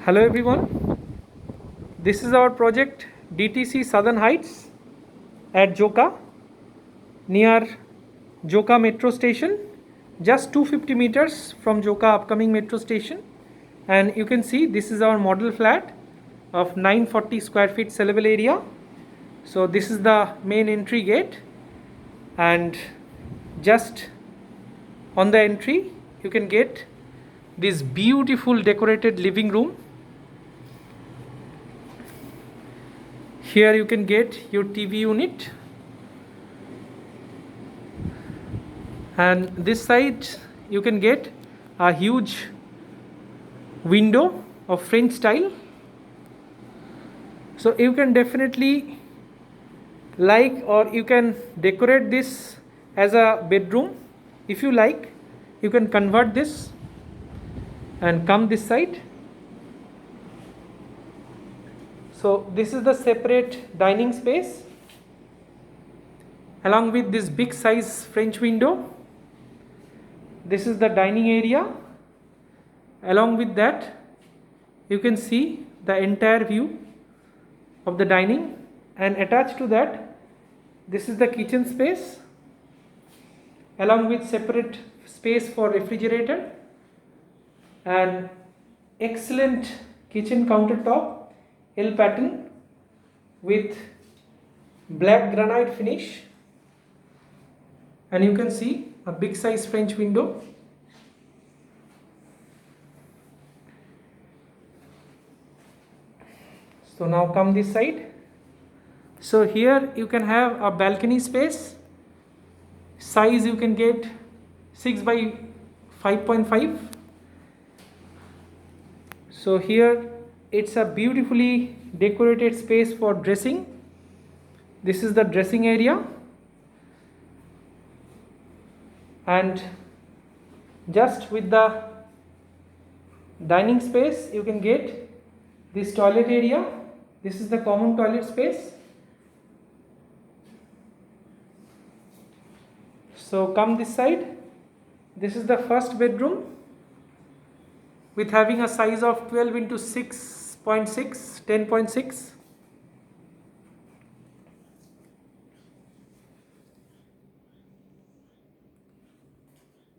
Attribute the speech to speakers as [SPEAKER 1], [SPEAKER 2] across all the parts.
[SPEAKER 1] Hello everyone, this is our project DTC Southern Heights at Joka, near Joka metro station, just 250 meters from Joka upcoming metro station. And you can see this is our model flat of 940 square feet sellable area. So this is the main entry gate, and just on the entry you can get this beautiful decorated living room. Here you can get your TV unit, and this side you can get a huge window of French style. So you can definitely like, or you can decorate this as a bedroom. If you like, you can convert this and come this side. So this is the separate dining space along with this big size French window. This is the dining area. Along with that, you can see the entire view of the dining, and attached to that, this is the kitchen space along with separate space for refrigerator and excellent kitchen countertop, L pattern with black granite finish, and you can see a big size French window. So now come this side. So here you can have a balcony space. Size you can get 6 by 5.5. So here it's a beautifully decorated space for dressing. This is the dressing area, and just with the dining space you can get this toilet area. This is the common toilet space. So come this side. This is the first bedroom with having a size of 12 into 6.6, 10.6.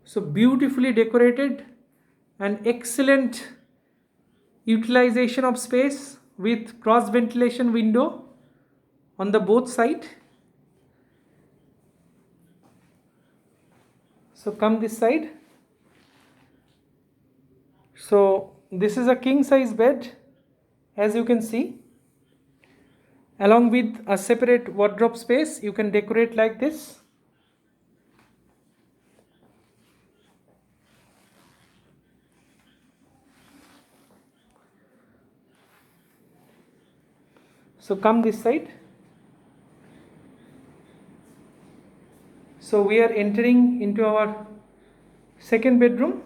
[SPEAKER 1] So beautifully decorated and excellent utilization of space with cross ventilation window on the both side. So come this side. So this is a king size bed, as you can see, along with a separate wardrobe space. You can decorate like this. So come this side. So we are entering into our second bedroom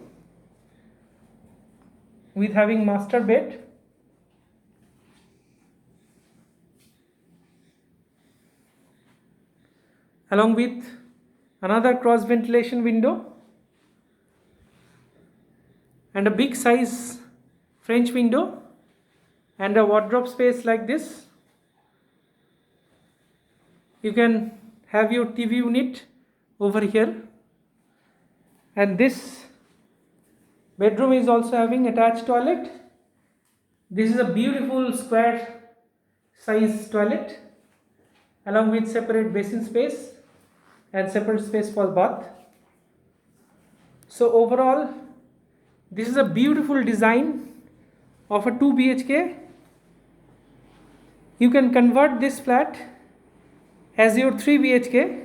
[SPEAKER 1] with having master bed, along with another cross ventilation window and a big size French window and a wardrobe space like this. You can have your TV unit over here, and this bedroom is also having attached toilet. This is a beautiful square size toilet along with separate basin space and separate space for bath. So overall, this is a beautiful design of a 2 BHK. You can convert this flat as your 3 BHK.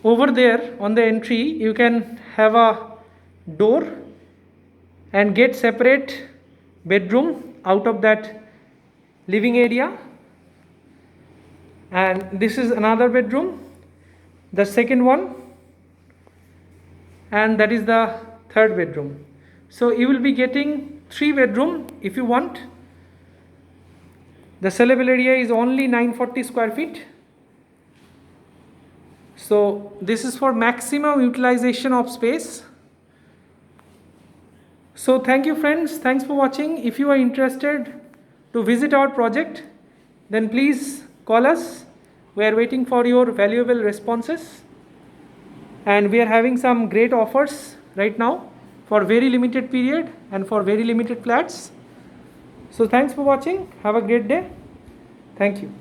[SPEAKER 1] Over there on the entry you can have a door and get separate bedroom out of that living area, and this is another bedroom, the second one, and that is the third bedroom. So you will be getting 3 bedroom if you want. The sellable area is only 940 square feet. So this is for maximum utilization of space. So thank you friends, thanks for watching. If you are interested to visit our project, then please call us. We are waiting for your valuable responses, and we are having some great offers right now for very limited period and for very limited flats. So thanks for watching. Have a great day. Thank you.